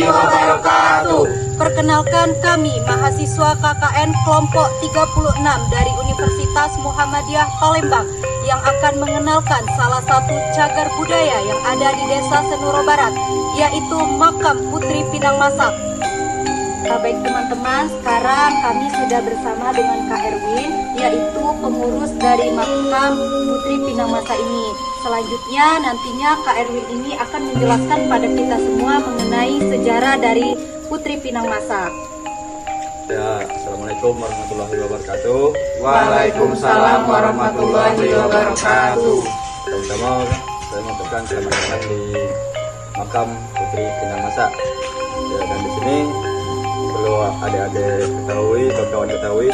wabarakatuh. Perkenalkan, kami mahasiswa KKN kelompok 36 dari Universitas Muhammadiyah Palembang yang akan mengenalkan salah satu cagar budaya yang ada di Desa Senuro Barat, yaitu Makam Putri Pinang Masak. Baik teman-teman, sekarang kami sudah bersama dengan Kak Erwin, yaitu pengurus dari Makam Putri Pinang Masak ini. Selanjutnya nantinya Kak Erwin ini akan menjelaskan pada kita semua mengenai sejarah dari Putri Pinang Masak. Ya, Assalamualaikum warahmatullahi wabarakatuh. Waalaikumsalam warahmatullahi wabarakatuh. Pertama-tama saya mengucapkan selamat datang di Makam Putri Pinang Masak. Ya, dan di sini perlu adik-adik ketahui, kawan-kawan ketahui,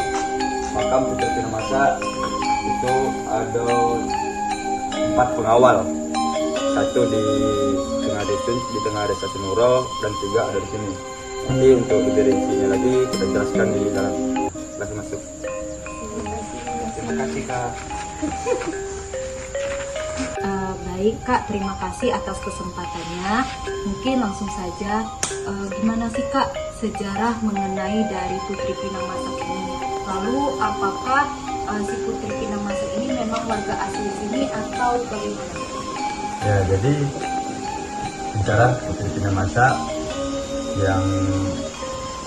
Makam Putri Pinang Masak itu ada 4 pengawal. Satu di tengah dusun, di tengah desa Senuro, dan 3 ada di sini. Nanti untuk lebih rincinya lagi kita jelaskan di dalam. Silahkan masuk. Terima kasih Kak. Baik Kak, terima kasih atas kesempatannya. Mungkin langsung saja, gimana sih Kak sejarah mengenai dari Putri Pinang Masak ini? Lalu apakah si Putri Pinang Masak ini memang warga asli sini atau bagaimana? Ya, jadi bicara Putri Pinang Masak yang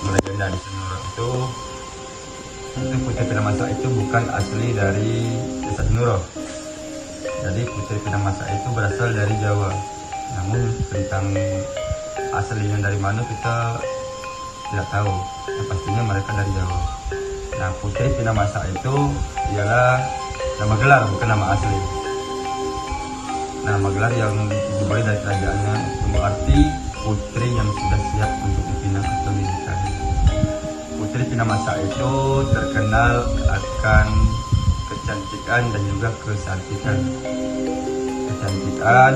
melegenda di Senuro itu Putri Pinang Masak itu bukan asli dari desa Senuro. Jadi Putri Pinang Masak itu berasal dari Jawa. Namun tentang aslinya dari mana kita tidak tahu. Yang pastinya mereka dari Jawa. Nah, Putri Pinang Masak itu ialah nama gelar, bukan nama asli. Nama gelar yang dibawa dari kerajaannya, itu berarti putri yang sudah siap untuk dipinang atau dinikahi. Putri Pinang Masak itu terkenal akan kecantikan dan juga kesantikan. Kecantikan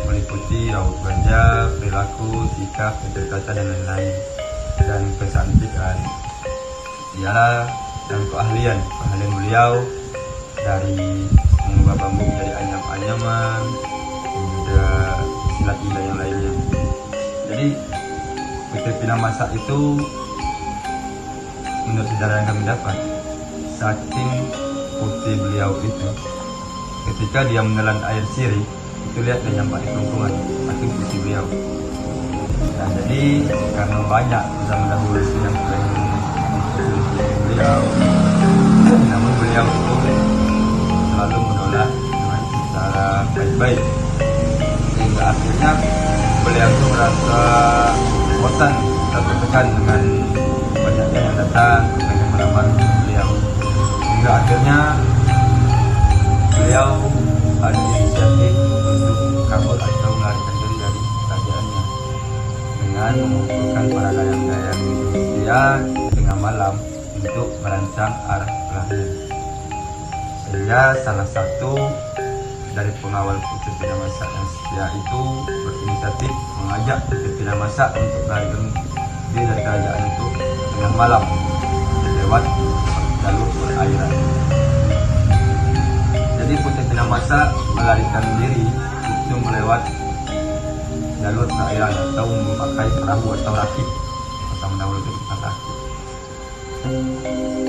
meliputi raut wajah, perilaku, sikap, tutur kata dan lain-lain. Dan kesantikan ialah dan keahlian beliau dari mengubah bambu menjadi anyam-anyaman dan juga silat lidah yang lainnya. Jadi Putri Pinang Masak itu menurut sejarah yang kami dapat, saking putih beliau itu, ketika dia menelan air sirih itu lihat dia nyampak di kelungkungan, saking putih beliau. Nah, jadi karena banyak zaman dahulu yang beliau, namun beliau itu selalu menolak dengan cara baik-baik, sehingga akhirnya beliau itu merasa bosan dan tertekan dengan banyaknya yang datang pengen melamar beliau, hingga akhirnya beliau ada inisiatif untuk kabur atau melarikan diri dari kerajaannya dengan mengumpulkan para dayang-dayang dia tengah malam untuk merancang arah pelarian. Sehingga salah satu dari pengawal Putri Pinang Masak yang setia itu berinisiatif mengajak Putri Pinang Masak untuk melarikan diri dari kerajaan itu tengah malam lewat jalur perairan. Jadi Putri Pinang Masak melarikan diri itu melewat jalur perairan atau memakai perahu atau rakit. Pertama dahulu itu bukan rakit.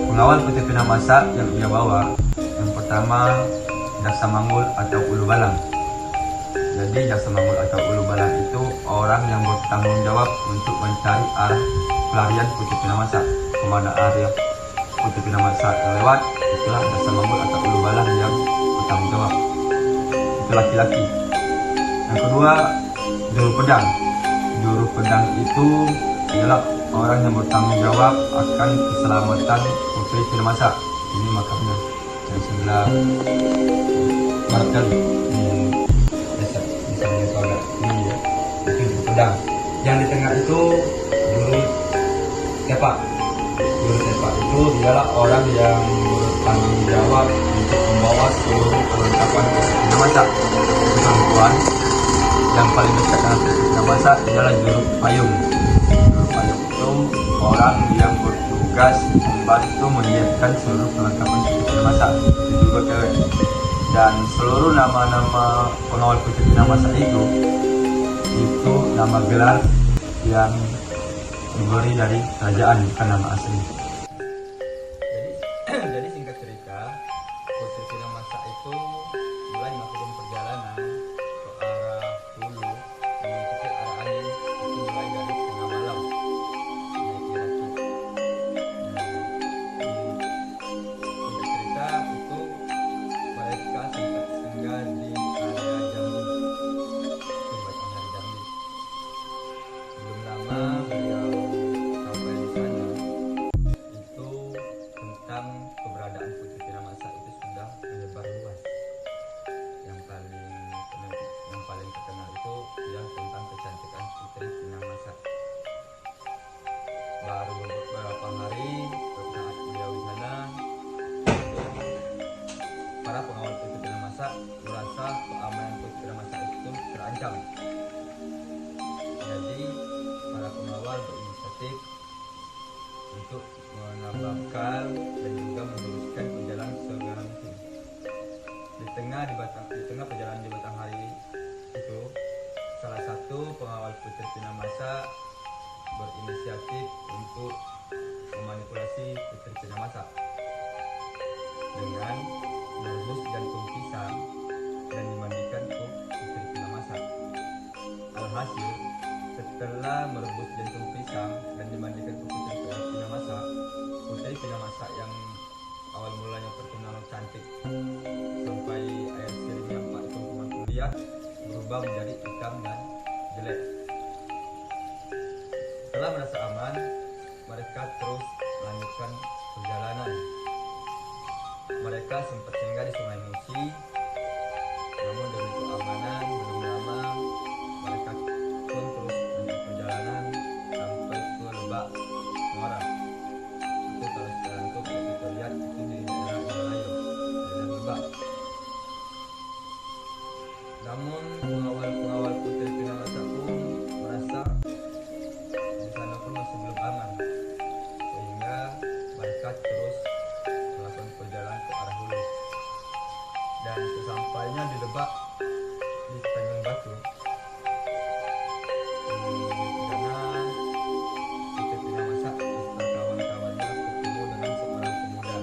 Pengawal Putri Pinang Masak yang ia bawa, yang pertama Daksa Manggul atau Ulu Balang. Jadi Daksa Manggul atau Ulu Balang itu orang yang bertanggung jawab untuk mencari arah pelarian Putri Pinang Masak. Kemana area Putri Pinang Masak lewat, itulah Daksa Manggul atau Ulu Balang yang bertanggung jawab. Itu laki-laki. Yang kedua, Juru Pedang. Juru Pedang itu adalah orang yang bertanggung jawab akan keselamatan Putri Pinang Masak. Ini makamnya yang sebelah barat kali desa Saudara ini ya, itu Juru Pedang. Yang di tengah itu Juru Tepak. Juru Tepak itu adalah orang yang bertanggung jawab untuk membawa seluruh perlengkapan Pinang Masak. Perempuan yang paling dekat dengan Pinang Masak adalah Juru Payung. Juru Payung itu orang yang bertugas membantu menyiapkan seluruh perlengkapan Pinang Masak, itu juga cewek. Dan seluruh nama-nama pengawal Putri Pinang Masak itu itu nama gelar yang diberi dari kerajaan, bukan nama asli. Jadi singkat cerita, Putri Pinamasa itu mulai melakukan perjalanan ke arah hulu mengikuti arah angin itu mulai dari tengah malam naik rakit. Singkat cerita itu mereka sempat singgah di area Jambi, Batang Hari Jambi. Belum lama beliau sampai di sana, itu tentang keberadaan Putri Pinamasa itu sudah menyebar luas. Yang paling terkenal itu ya tentang kecantikan Putri Pinamasa. Baru beberapa hari saat beliau di sana, para pengawal Putri Pinamasa merasa keamanan Putri Pinamasa itu terancam. Jadi para pengawal berinisiatif untuk menambahkan dan juga meluruskan perjalanan segala mungkin. Di tengah perjalanan di Batanghari itu, salah satu pengawal Putri Pinamasa berinisiatif untuk memanipulasi Putri Pinamasa dengan merebus jantung pisang dan dimandikan ke Putri Pinamasa. Alhasil, setelah merebus jantung pisang dan dimandikan ke Putri Pinamasa, Putri Pinamasa yang awal mulanya terkenal cantik sampai air siripnya Pak Tumpuman kuliah berubah menjadi hitam dan jelek. Setelah merasa aman, mereka terus melanjutkan perjalanan. Mereka sempat singgah di Sungai Musi, namun demi keamanan belum lama mereka pun terus melanjutkan perjalanan sampai ke Lebak Muara. Itu kalau sekarang itu kita lihat itu di daerah Melayu, daerah Lebak. Namun pengawal Putri Pinamasa pun merasa di sana pun masih belum aman, sehingga mereka terus melakukan perjalanan ke arah hulu. Dan sesampainya di Lebak, di Tanjung Batu, karena Putri Pinamasa beserta kawan-kawannya ketemu dengan seorang pemuda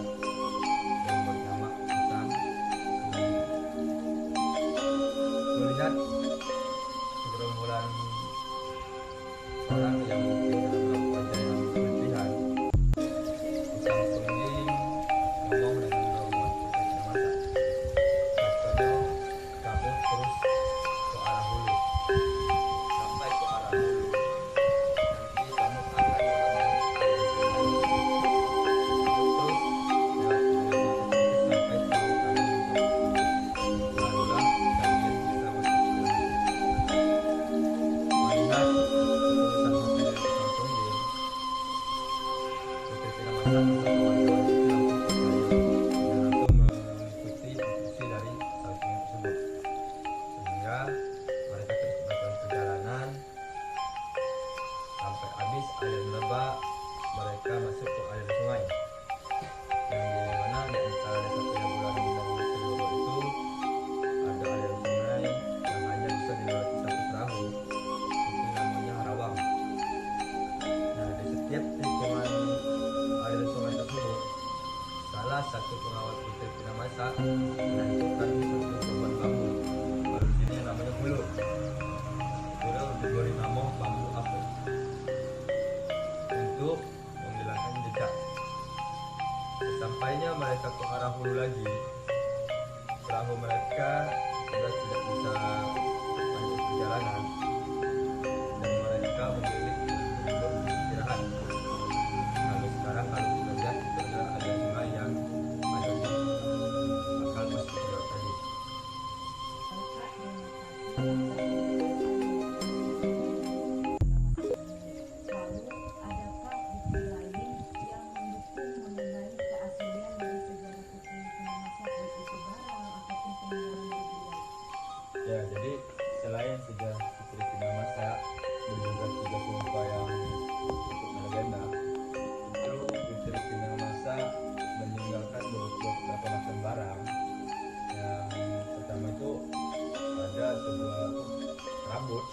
yang bernama Hasan Suli. Melihat segerombolan orang yang mungkin dalam wajah yang berlebihan, Hasan Suli ngomong dengan rombongan Putri Pinamasa, "Katanya kamu terus ke arah hulu. Sampai ke arah hulu, nanti kamu akan menemukan air sungai. Terus lewat sampai tahu kalian untuk barulah kalian bisa masuk ke dalam." Melihat keputusan Putri dari Hasan Suli, Putri Pinamasa beserta kawan-kawan itu langsung percaya dan langsung mengikuti instruksi dari Hasan Suli tersebut. Sehingga mereka terus melakukan perjalanan sampai habis aliran Lebak. Mereka masuk ke aliran sungai, yang di mana di antara desa Pejabulan dan Seloro itu ada aliran sungai yang hanya bisa dilewati satu perahu, itu namanya Harawang. Nah, di setiap tikungan aliran sungai tersebut, salah satu pengawal Putri Pinamasa menentukan satu pohon bambu. Kalau di sini namanya hulu. Hulu diberi nama bambu apel untuk menghilangkan jejak. Sesampainya mereka ke arah hulu lagi, perahu mereka sudah tidak bisa lanjut perjalanan dan mereka memilih untuk beristirahat. Kalau sekarang kalau kita lihat itu adalah aliran sungai yang ada di bakal Mas Bujur tadi. Lalu, adakah bukti lain yang mendukung mengenai keaslian dari sejarah Putri Pinamasa, baik itu barang ataupun peninggalan dari beliau? Ya, jadi selain sejarah Putri Pinamasa dan juga tiga sumpah yang cukup melegenda, itu Putri Pinamasa meninggalkan beberapa macam barang. Yang pertama itu ada sebuah rambut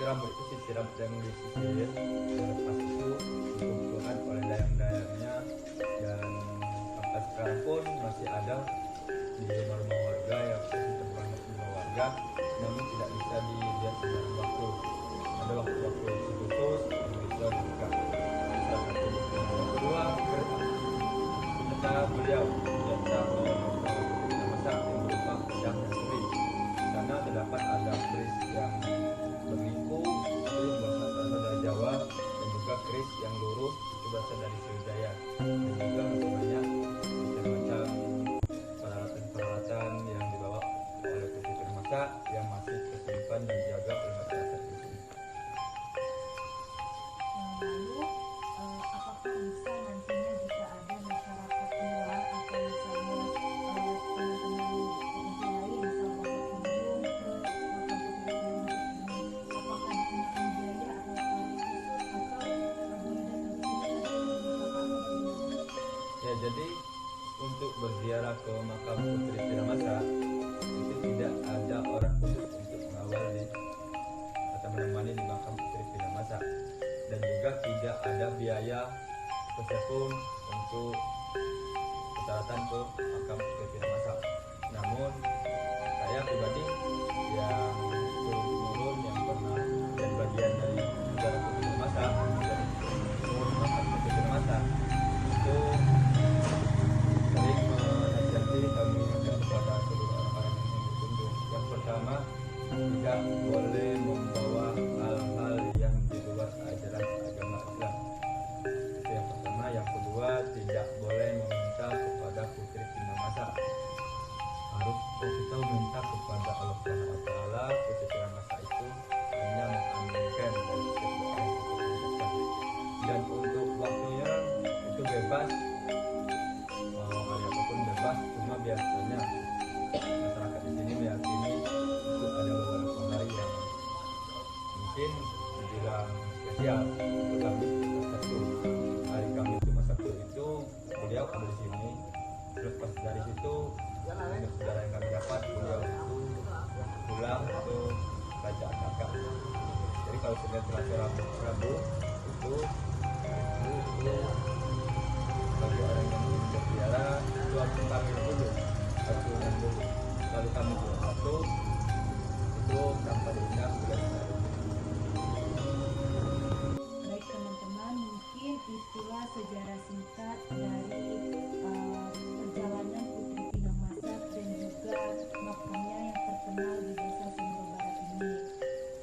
rambut itu sisir yang disisir, lepas itu dikumpulkan oleh dayang-dayangnya, dan sampai sekarang pun masih ada di rumah-rumah warga yang rumah warga, namun tidak bisa dilihat secara waktu. Ada waktu-waktu khusus yang bisa dibuka. Yang kedua, kata beliau biasa masak yang berupa pedang dan keris. Di sana terdapat ada keris yang berliku itu yang berasal dari Jawa, dan juga keris yang lurus itu berasal dari Sriwijaya, dan juga masih banyak macam-macam peralatan-peralatan yang dibawa oleh putri permata yang masih tersimpan dan dijaga oleh masyarakat di sini. Lalu, apakah bisa nantinya jika ada masyarakat luar atau misalnya teman-teman provinsi lain misalnya berkunjung ke makam putri ini, apakah dikenakan biaya atau Ya, jadi untuk berziarah ke makam Putri Piramasa itu tidak ada orang khusus untuk mengawali atau menemani di makam Putri Piramasa, dan juga tidak ada biaya sepeserpun untuk persyaratan ke makam Putri Piramasa. Namun saya pribadi yang turun-temurun yang pernah dan bagian dari sejarah Putri Piramasa dari turun makam Putri Piramasa itu sering menasihati kami mengingatkan kepada seluruh orang-orang yang ingin berkunjung. Yang pertama, tidak boleh membawa hal-hal yang di luar ajaran agama Islam. Itu yang pertama. Yang kedua, tidak boleh meminta kepada Putri Piramasa. Harus kita meminta kepada Allah Subhanahu Wa Taala. Putri Piramasa itu hanya mengaminkan dan setiap doa yang kita panjatkan. Dan untuk waktunya itu bebas. Hari apapun bebas, cuma biasanya masyarakat di sini meyakini itu ada beberapa hari yang mungkin dibilang spesial. Itu kami Jumat Sabtu. Hari Kamis Jumat Sabtu itu beliau ada di sini. Lepas dari situ, saudara yang kami dapat, beliau itu pulang ke kerajaan Kakak. Jadi kalau Senin, Selasa, Rabu itu bagi orang yang ingin berziarah itu harus panggil dulu, lalu kami Jumat Sabtu itu tanpa diundang sudah bisa. Baik teman-teman, mungkin itulah sejarah singkat dari perjalanan Putri Pinang Masak dan juga makamnya yang terkenal di Desa Sumber Barat ini.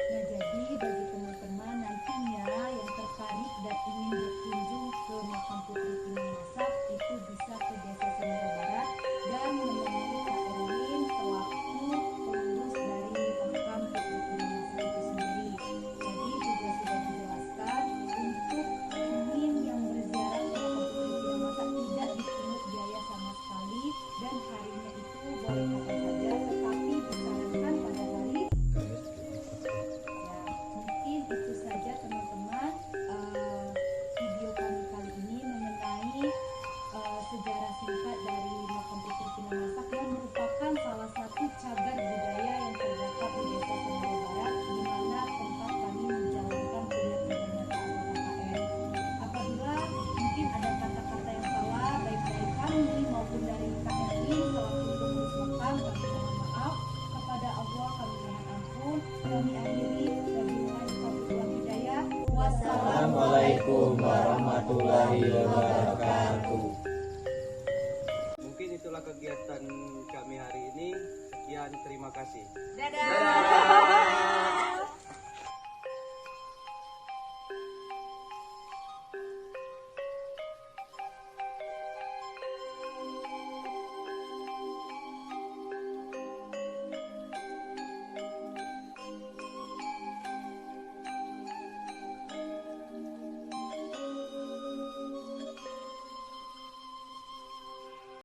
Nah, jadi bagi teman-teman nantinya yang tertarik dan ingin berkunjung ke makam Putri Pinang Masak itu bisa ke Desa Sumber Barat dan menemui Kak Erwin selaku pengurus dari makam Putri Pinang Masak itu sendiri. Jadi juga sudah dijelaskan untuk ingin yang berziarah ke makam Putri Pinang Masak tidak dipungut biaya sama sekali, dan harinya itu boleh kapan saja, tetapi disarankan pada hari Kamis. ya. Mungkin itu saja teman-teman video kami kali ini mengenai sejarah singkat dari makam Putri Pinang Masak yang merupakan salah satu cagar budaya yang terdapat di Desa Sumber Barat, di mana tempat kami menjalankan kuliah pidana atau KKN. Apabila mungkin ada kata-kata yang salah baik dari kami maupun dari Kak Erwin selaku pengurus makam, kami mohon maaf. Kepada Allah kami mohon ampun. Kami akhiri wabillahi taufiq wal hidayah. Assalamualaikum warahmatullahi wabarakatuh. Mungkin itulah kegiatan kami hari ini. Sekian, terima kasih. Dadah.